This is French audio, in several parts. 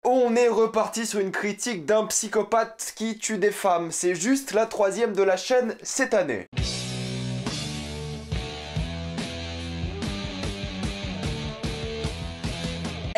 On est reparti sur une critique d'un psychopathe qui tue des femmes. C'est juste la 3e de la chaîne cette année.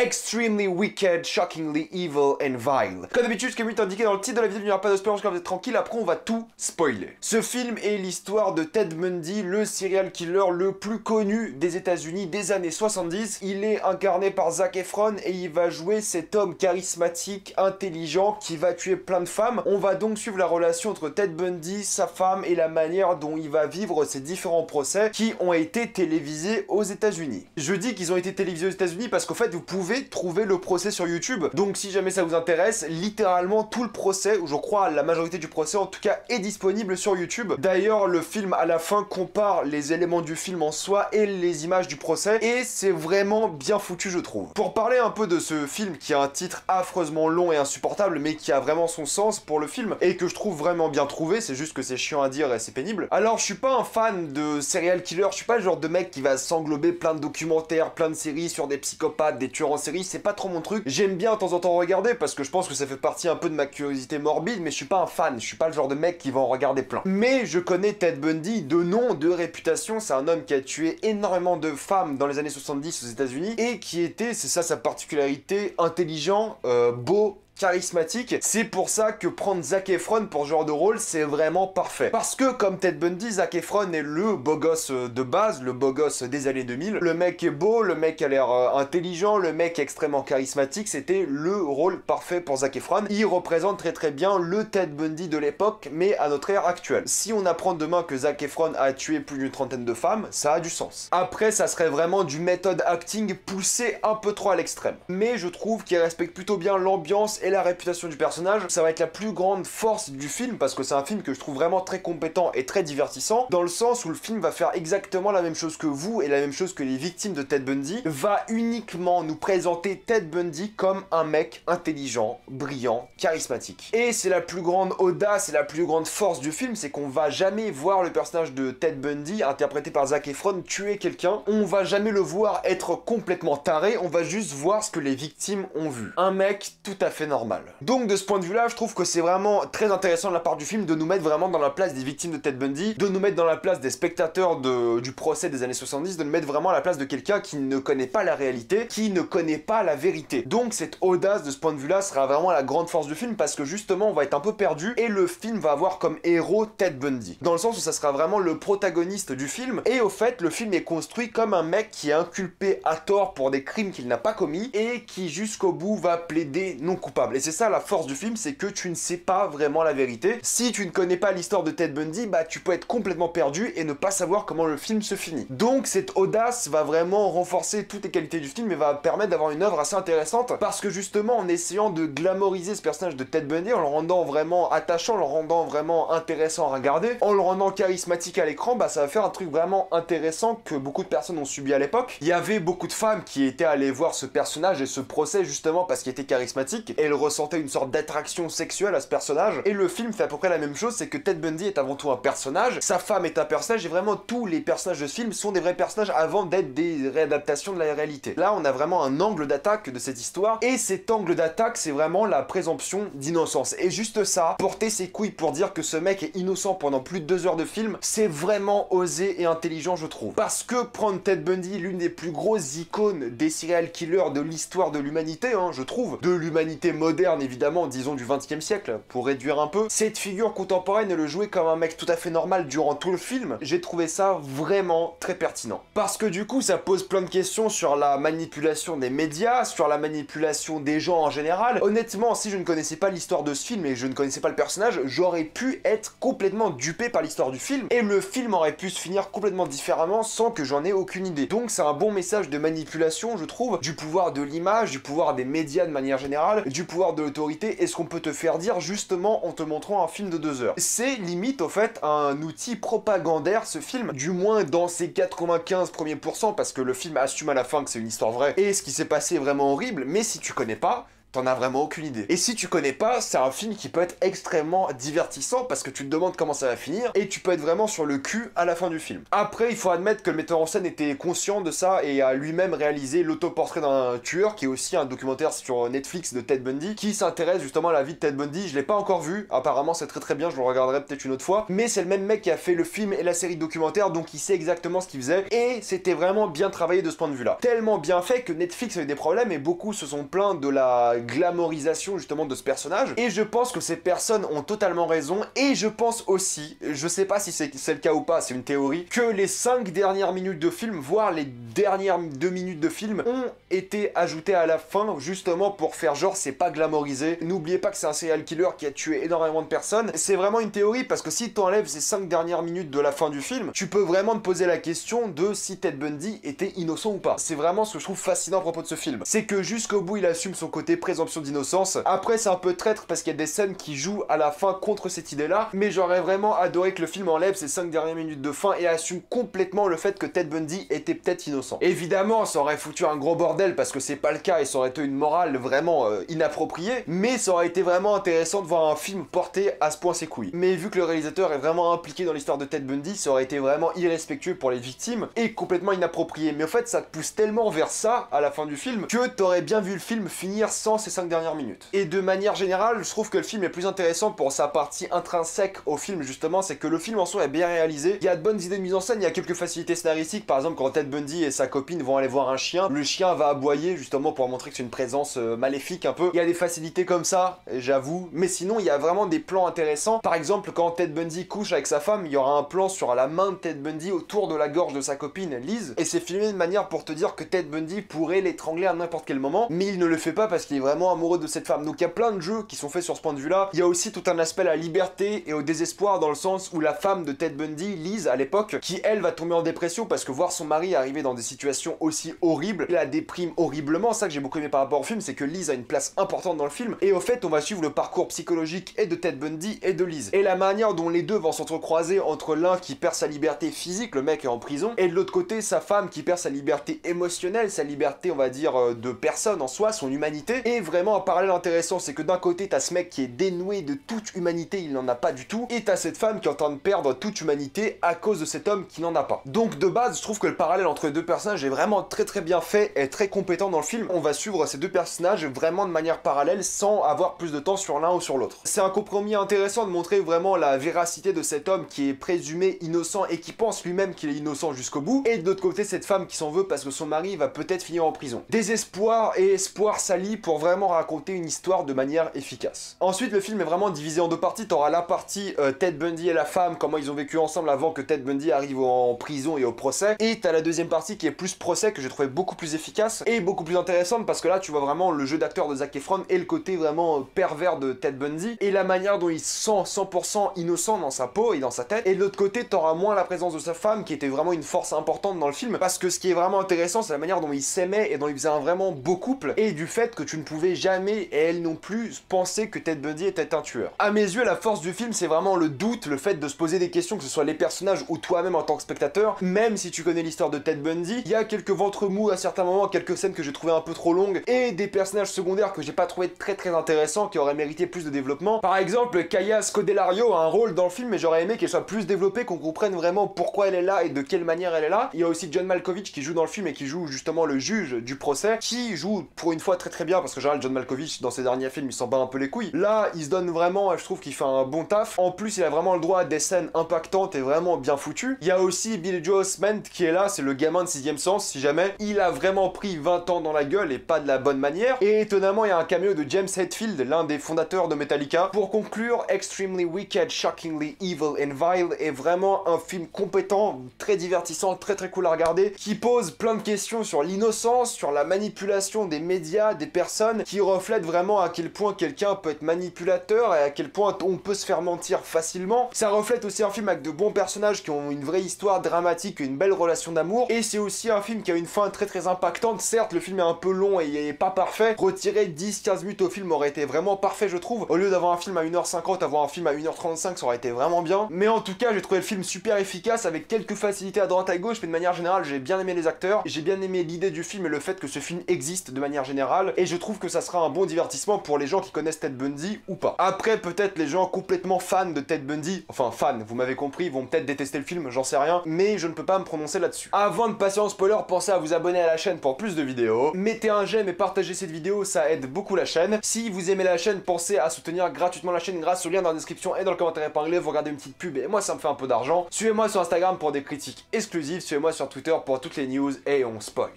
Extremely wicked, shockingly evil and vile. Comme d'habitude, ce qui est indiqué dans le titre de la vidéo, il n'y aura pas de spoiler, quand vous êtes tranquille, après on va tout spoiler. Ce film est l'histoire de Ted Bundy, le serial killer le plus connu des États-Unis des années 70. Il est incarné par Zac Efron et il va jouer cet homme charismatique, intelligent, qui va tuer plein de femmes. On va donc suivre la relation entre Ted Bundy, sa femme et la manière dont il va vivre ces différents procès qui ont été télévisés aux États-Unis. Je dis qu'ils ont été télévisés aux États-Unis parce qu'en fait, vous pouvez trouver le procès sur YouTube. Donc si jamais ça vous intéresse, littéralement tout le procès, ou je crois la majorité du procès en tout cas, est disponible sur YouTube. D'ailleurs, le film à la fin compare les éléments du film en soi et les images du procès, et c'est vraiment bien foutu je trouve. Pour parler un peu de ce film qui a un titre affreusement long et insupportable, mais qui a vraiment son sens pour le film, et que je trouve vraiment bien trouvé, c'est juste que c'est chiant à dire et c'est pénible. Alors je suis pas un fan de serial killer, je suis pas le genre de mec qui va s'englober plein de documentaires, plein de séries sur des psychopathes, des tueurs en série, c'est pas trop mon truc. J'aime bien de temps en temps regarder parce que je pense que ça fait partie un peu de ma curiosité morbide, mais je suis pas un fan, je suis pas le genre de mec qui va en regarder plein. Mais je connais Ted Bundy de nom, de réputation, c'est un homme qui a tué énormément de femmes dans les années 70 aux États-Unis et qui était, c'est ça sa particularité, intelligent, beau, charismatique. C'est pour ça que prendre Zac Efron pour ce genre de rôle, c'est vraiment parfait. Parce que comme Ted Bundy, Zac Efron est le beau gosse de base, le beau gosse des années 2000. Le mec est beau, le mec a l'air intelligent, le mec est extrêmement charismatique. C'était le rôle parfait pour Zac Efron. Il représente très bien le Ted Bundy de l'époque, mais à notre ère actuelle. Si on apprend demain que Zac Efron a tué plus d'une trentaine de femmes, ça a du sens. Après, ça serait vraiment du méthode acting poussé un peu trop à l'extrême. Mais je trouve qu'il respecte plutôt bien l'ambiance et la réputation du personnage. Ça va être la plus grande force du film parce que c'est un film que je trouve vraiment très compétent et très divertissant, dans le sens où le film va faire exactement la même chose que vous et la même chose que les victimes de Ted Bundy, va uniquement nous présenter Ted Bundy comme un mec intelligent, brillant, charismatique. Et c'est la plus grande audace et la plus grande force du film, c'est qu'on va jamais voir le personnage de Ted Bundy, interprété par Zac Efron, tuer quelqu'un. On va jamais le voir être complètement taré, on va juste voir ce que les victimes ont vu. Un mec tout à fait normal. Donc de ce point de vue-là, je trouve que c'est vraiment très intéressant de la part du film de nous mettre vraiment dans la place des victimes de Ted Bundy, de nous mettre dans la place des spectateurs du procès des années 70, de nous mettre vraiment à la place de quelqu'un qui ne connaît pas la réalité, qui ne connaît pas la vérité. Donc cette audace de ce point de vue-là sera vraiment la grande force du film parce que justement on va être un peu perdu et le film va avoir comme héros Ted Bundy. Dans le sens où ça sera vraiment le protagoniste du film et au fait le film est construit comme un mec qui est inculpé à tort pour des crimes qu'il n'a pas commis et qui jusqu'au bout va plaider non coupable. Et c'est ça la force du film, c'est que tu ne sais pas vraiment la vérité. Si tu ne connais pas l'histoire de Ted Bundy, bah tu peux être complètement perdu et ne pas savoir comment le film se finit. Donc cette audace va vraiment renforcer toutes les qualités du film et va permettre d'avoir une œuvre assez intéressante parce que justement en essayant de glamoriser ce personnage de Ted Bundy, en le rendant vraiment attachant, en le rendant vraiment intéressant à regarder, en le rendant charismatique à l'écran, bah ça va faire un truc vraiment intéressant que beaucoup de personnes ont subi à l'époque. Il y avait beaucoup de femmes qui étaient allées voir ce personnage et ce procès justement parce qu'il était charismatique et elles ressentaient une sorte d'attraction sexuelle à ce personnage, et le film fait à peu près la même chose, c'est que Ted Bundy est avant tout un personnage, sa femme est un personnage, et vraiment tous les personnages de ce film sont des vrais personnages avant d'être des réadaptations de la réalité. Là, on a vraiment un angle d'attaque de cette histoire, et cet angle d'attaque, c'est vraiment la présomption d'innocence. Et juste ça, porter ses couilles pour dire que ce mec est innocent pendant plus de 2 heures de film, c'est vraiment osé et intelligent, je trouve. Parce que prendre Ted Bundy, l'une des plus grosses icônes des serial killers de l'histoire de l'humanité, hein, je trouve, de l'humanité moderne, évidemment, disons du 20e siècle, pour réduire un peu, cette figure contemporaine et le jouer comme un mec tout à fait normal durant tout le film, j'ai trouvé ça vraiment très pertinent. Parce que du coup, ça pose plein de questions sur la manipulation des médias, sur la manipulation des gens en général. Honnêtement, si je ne connaissais pas l'histoire de ce film et je ne connaissais pas le personnage, j'aurais pu être complètement dupé par l'histoire du film, et le film aurait pu se finir complètement différemment sans que j'en ai aucune idée. Donc c'est un bon message de manipulation, je trouve, du pouvoir de l'image, du pouvoir des médias de manière générale, du pouvoir de l'autorité, et ce qu'on peut te faire dire justement en te montrant un film de 2 heures. C'est limite au fait un outil propagandaire ce film, du moins dans ses 95 premiers pourcents, parce que le film assume à la fin que c'est une histoire vraie et ce qui s'est passé est vraiment horrible, mais si tu connais pas, T'en as vraiment aucune idée. Et si tu connais pas, c'est un film qui peut être extrêmement divertissant parce que tu te demandes comment ça va finir et tu peux être vraiment sur le cul à la fin du film. Après, il faut admettre que le metteur en scène était conscient de ça et a lui-même réalisé l'autoportrait d'un tueur, qui est aussi un documentaire sur Netflix de Ted Bundy, qui s'intéresse justement à la vie de Ted Bundy. Je l'ai pas encore vu, apparemment c'est très bien, je le regarderai peut-être une autre fois, mais c'est le même mec qui a fait le film et la série documentaire, donc il sait exactement ce qu'il faisait, et c'était vraiment bien travaillé de ce point de vue-là. Tellement bien fait que Netflix a eu des problèmes et beaucoup se sont plaints de la glamorisation justement de ce personnage, et je pense que ces personnes ont totalement raison, et je pense aussi, je sais pas si c'est le cas ou pas, c'est une théorie, que les 5 dernières minutes de film, voire les dernières 2 minutes de film, ont été ajoutées à la fin, justement pour faire genre c'est pas glamorisé. N'oubliez pas que c'est un serial killer qui a tué énormément de personnes. C'est vraiment une théorie parce que si tu enlèves ces 5 dernières minutes de la fin du film, tu peux vraiment te poser la question de si Ted Bundy était innocent ou pas. C'est vraiment ce que je trouve fascinant à propos de ce film. C'est que jusqu'au bout il assume son côté présomption d'innocence. Après c'est un peu traître parce qu'il y a des scènes qui jouent à la fin contre cette idée là, mais j'aurais vraiment adoré que le film enlève ces 5 dernières minutes de fin et assume complètement le fait que Ted Bundy était peut-être innocent. Évidemment ça aurait foutu un gros bordel parce que c'est pas le cas et ça aurait été une morale vraiment inappropriée, mais ça aurait été vraiment intéressant de voir un film porter à ce point ses couilles. Mais vu que le réalisateur est vraiment impliqué dans l'histoire de Ted Bundy, ça aurait été vraiment irrespectueux pour les victimes et complètement inapproprié. Mais en fait ça te pousse tellement vers ça à la fin du film que t'aurais bien vu le film finir sans ces 5 dernières minutes. Et de manière générale, je trouve que le film est plus intéressant pour sa partie intrinsèque au film justement, c'est que le film en soi est bien réalisé, il y a de bonnes idées de mise en scène, il y a quelques facilités scénaristiques, par exemple quand Ted Bundy et sa copine vont aller voir un chien, le chien va aboyer justement pour montrer que c'est une présence maléfique un peu. Il y a des facilités comme ça, j'avoue, mais sinon il y a vraiment des plans intéressants. Par exemple quand Ted Bundy couche avec sa femme, il y aura un plan sur la main de Ted Bundy autour de la gorge de sa copine Liz, et c'est filmé de manière pour te dire que Ted Bundy pourrait l'étrangler à n'importe quel moment, mais il ne le fait pas parce qu'il est vraiment amoureux de cette femme. Donc il y a plein de jeux qui sont faits sur ce point de vue là. Il y a aussi tout un aspect à la liberté et au désespoir, dans le sens où la femme de Ted Bundy, Liz à l'époque, qui elle va tomber en dépression parce que voir son mari arriver dans des situations aussi horribles la déprime horriblement. Ça que j'ai beaucoup aimé par rapport au film, c'est que Liz a une place importante dans le film, et au fait on va suivre le parcours psychologique et de Ted Bundy et de Liz, et la manière dont les deux vont s'entrecroiser, entre l'un qui perd sa liberté physique, le mec est en prison, et de l'autre côté sa femme qui perd sa liberté émotionnelle, sa liberté on va dire de personne en soi, son humanité. Et vraiment un parallèle intéressant, c'est que d'un côté t'as ce mec qui est dénoué de toute humanité, il n'en a pas du tout, et t'as cette femme qui est en train de perdre toute humanité à cause de cet homme qui n'en a pas. Donc de base je trouve que le parallèle entre les deux personnages est vraiment très bien fait et très compétent dans le film. On va suivre ces deux personnages vraiment de manière parallèle sans avoir plus de temps sur l'un ou sur l'autre. C'est un compromis intéressant de montrer vraiment la véracité de cet homme qui est présumé innocent et qui pense lui-même qu'il est innocent jusqu'au bout, et de l'autre côté cette femme qui s'en veut parce que son mari va peut-être finir en prison. Désespoir et espoir s'allient pour vraiment raconter une histoire de manière efficace. Ensuite le film est vraiment divisé en deux parties. T'auras la partie Ted Bundy et la femme, comment ils ont vécu ensemble avant que Ted Bundy arrive en prison et au procès, et t'as la deuxième partie qui est plus procès, que j'ai trouvé beaucoup plus efficace et beaucoup plus intéressante parce que là tu vois vraiment le jeu d'acteur de Zac Efron et le côté vraiment pervers de Ted Bundy et la manière dont il se sent 100% innocent dans sa peau et dans sa tête. Et de l'autre côté t'auras moins la présence de sa femme qui était vraiment une force importante dans le film, parce que ce qui est vraiment intéressant c'est la manière dont il s'aimait et dont il faisait un vraiment beau couple, et du fait que tu ne pouvais jamais, et elle non plus, penser que Ted Bundy était un tueur. À mes yeux la force du film c'est vraiment le doute, le fait de se poser des questions, que ce soit les personnages ou toi-même en tant que spectateur. Même si tu connais l'histoire de Ted Bundy, il y a quelques ventres mous à certains moments, quelques scènes que j'ai trouvé un peu trop longues, et des personnages secondaires que j'ai pas trouvé très intéressants, qui auraient mérité plus de développement. Par exemple, Kaya Scodelario a un rôle dans le film, mais j'aurais aimé qu'elle soit plus développée, qu'on comprenne vraiment pourquoi elle est là et de quelle manière elle est là. Il y a aussi John Malkovich qui joue dans le film et qui joue justement le juge du procès, qui joue pour une fois très bien, parce que général John Malkovich dans ses derniers films il s'en bat un peu les couilles. Là il se donne vraiment, je trouve qu'il fait un bon taf. En plus il a vraiment le droit à des scènes impactantes et vraiment bien foutues. Il y a aussi Billy Joe Osment qui est là, c'est le gamin de 6ème sens si jamais. Il a vraiment pris 20 ans dans la gueule et pas de la bonne manière. Et étonnamment il y a un caméo de James Hetfield, l'un des fondateurs de Metallica. Pour conclure, Extremely Wicked, Shockingly Evil and Vile est vraiment un film compétent, très divertissant, très cool à regarder, qui pose plein de questions sur l'innocence, sur la manipulation des médias, des personnes, qui reflète vraiment à quel point quelqu'un peut être manipulateur et à quel point on peut se faire mentir facilement. Ça reflète aussi un film avec de bons personnages qui ont une vraie histoire dramatique, une belle relation d'amour, et c'est aussi un film qui a une fin très impactante. Certes le film est un peu long et il est pas parfait, retirer 10-15 minutes au film aurait été vraiment parfait je trouve. Au lieu d'avoir un film à 1h50, avoir un film à 1h35 ça aurait été vraiment bien. Mais en tout cas j'ai trouvé le film super efficace, avec quelques facilités à droite à gauche, mais de manière générale j'ai bien aimé les acteurs, j'ai bien aimé l'idée du film et le fait que ce film existe de manière générale, et je trouve trouve que ça sera un bon divertissement pour les gens qui connaissent Ted Bundy ou pas. Après, peut-être les gens complètement fans de Ted Bundy, enfin fans, vous m'avez compris, vont peut-être détester le film, j'en sais rien, mais je ne peux pas me prononcer là-dessus. Avant de passer en spoiler, pensez à vous abonner à la chaîne pour plus de vidéos, mettez un j'aime et partagez cette vidéo, ça aide beaucoup la chaîne. Si vous aimez la chaîne, pensez à soutenir gratuitement la chaîne grâce au lien dans la description et dans le commentaire épinglé, vous regardez une petite pub et moi ça me fait un peu d'argent. Suivez-moi sur Instagram pour des critiques exclusives, suivez-moi sur Twitter pour toutes les news et on spoil.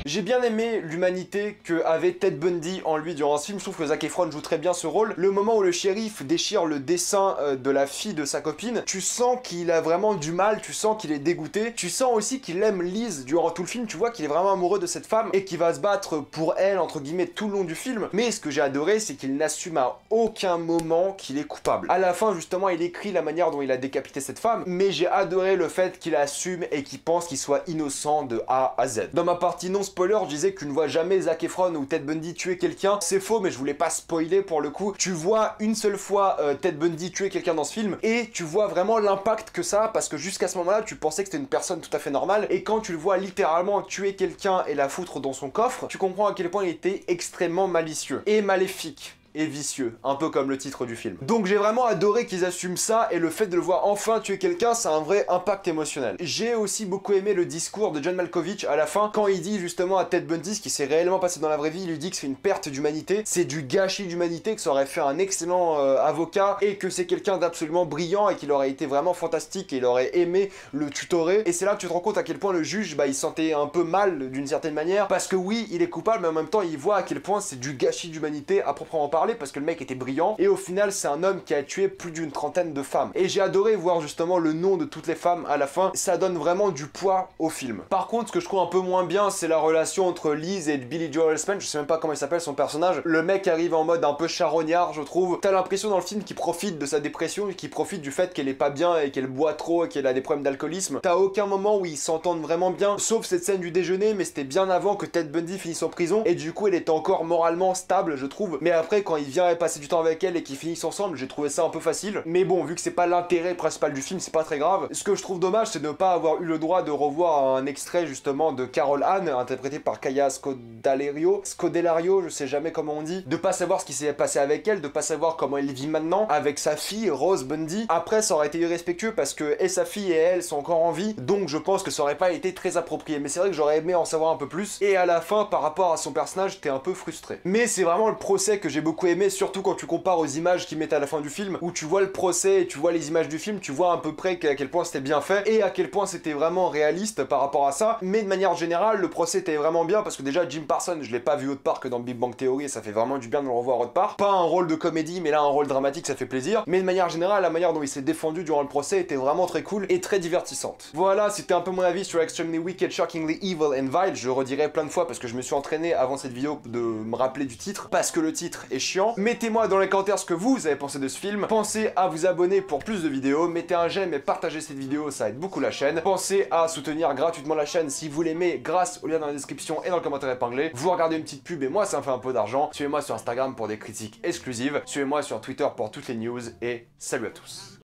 J'ai bien aimé l'humanité que avait Ted Bundy en lui durant ce film. Je trouve que Zac Efron joue très bien ce rôle. Le moment où le shérif déchire le dessin de la fille de sa copine, tu sens qu'il a vraiment du mal, tu sens qu'il est dégoûté. Tu sens aussi qu'il aime Liz durant tout le film. Tu vois qu'il est vraiment amoureux de cette femme et qu'il va se battre pour elle, entre guillemets, tout le long du film. Mais ce que j'ai adoré, c'est qu'il n'assume à aucun moment qu'il est coupable. À la fin, justement, il écrit la manière dont il a décapité cette femme. Mais j'ai adoré le fait qu'il assume et qu'il pense qu'il soit innocent de A à Z. Dans ma partie non spoiler, je disais que tu ne vois jamais Zac Efron ou Ted Bundy tuer quelqu'un. C'est faux, mais je voulais pas spoiler pour le coup. Tu vois une seule fois Ted Bundy tuer quelqu'un dans ce film et tu vois vraiment l'impact que ça a parce que jusqu'à ce moment-là, tu pensais que c'était une personne tout à fait normale et quand tu le vois littéralement tuer quelqu'un et la foutre dans son coffre, tu comprends à quel point il était extrêmement malicieux et maléfique. Et vicieux, un peu comme le titre du film. Donc j'ai vraiment adoré qu'ils assument ça et le fait de le voir enfin tuer quelqu'un, ça a un vrai impact émotionnel. J'ai aussi beaucoup aimé le discours de John Malkovich à la fin, quand il dit justement à Ted Bundy ce qui s'est réellement passé dans la vraie vie, il lui dit que c'est une perte d'humanité, c'est du gâchis d'humanité, que ça aurait fait un excellent avocat et que c'est quelqu'un d'absolument brillant et qu'il aurait été vraiment fantastique et il aurait aimé le tutorer. Et c'est là que tu te rends compte à quel point le juge, bah il sentait un peu mal d'une certaine manière, parce que oui, il est coupable, mais en même temps il voit à quel point c'est du gâchis d'humanité à proprement parler, parce que le mec était brillant et au final c'est un homme qui a tué plus d'une trentaine de femmes. Et j'ai adoré voir justement le nom de toutes les femmes à la fin, ça donne vraiment du poids au film. Par contre, ce que je trouve un peu moins bien, c'est la relation entre Liz et Billy Joel Osment, je sais même pas comment il s'appelle son personnage. Le mec arrive en mode un peu charognard, je trouve. T'as l'impression dans le film qu'il profite de sa dépression et qu'il profite du fait qu'elle est pas bien et qu'elle boit trop et qu'elle a des problèmes d'alcoolisme. T'as aucun moment où ils s'entendent vraiment bien, sauf cette scène du déjeuner, mais c'était bien avant que Ted Bundy finisse en prison et du coup elle était encore moralement stable, je trouve. Mais après, quand il vient passer du temps avec elle et qu'ils finissent ensemble, j'ai trouvé ça un peu facile. Mais bon, vu que c'est pas l'intérêt principal du film, c'est pas très grave. Ce que je trouve dommage, c'est de ne pas avoir eu le droit de revoir un extrait justement de Carol Anne, interprétée par Kaya Scodelario, je sais jamais comment on dit. De pas savoir ce qui s'est passé avec elle, de pas savoir comment elle vit maintenant, avec sa fille, Rose Bundy. Après, ça aurait été irrespectueux parce que et sa fille et elle sont encore en vie, donc je pense que ça aurait pas été très approprié. Mais c'est vrai que j'aurais aimé en savoir un peu plus. Et à la fin, par rapport à son personnage, j'étais un peu frustré. Mais c'est vraiment le procès que j'ai beaucoup aimé, surtout quand tu compares aux images qu'ils mettent à la fin du film, où tu vois le procès et tu vois les images du film, tu vois à peu près à quel point c'était bien fait et à quel point c'était vraiment réaliste par rapport à ça. Mais de manière générale, le procès était vraiment bien parce que déjà Jim Parsons, je l'ai pas vu autre part que dans Big Bang Theory et ça fait vraiment du bien de le revoir autre part. Pas un rôle de comédie, mais là un rôle dramatique, ça fait plaisir. Mais de manière générale, la manière dont il s'est défendu durant le procès était vraiment très cool et très divertissante. Voilà, c'était un peu mon avis sur Extremely Wicked, Shockingly Evil and Vile. Je redirai plein de fois parce que je me suis entraîné avant cette vidéo de me rappeler du titre, parce que le titre est chiant. Mettez-moi dans les commentaires ce que vous avez pensé de ce film. Pensez à vous abonner pour plus de vidéos, mettez un j'aime et partagez cette vidéo, ça aide beaucoup la chaîne. Pensez à soutenir gratuitement la chaîne si vous l'aimez grâce au lien dans la description et dans le commentaire épinglé. Vous regardez une petite pub et moi ça me fait un peu d'argent. Suivez-moi sur Instagram pour des critiques exclusives, suivez-moi sur Twitter pour toutes les news et salut à tous.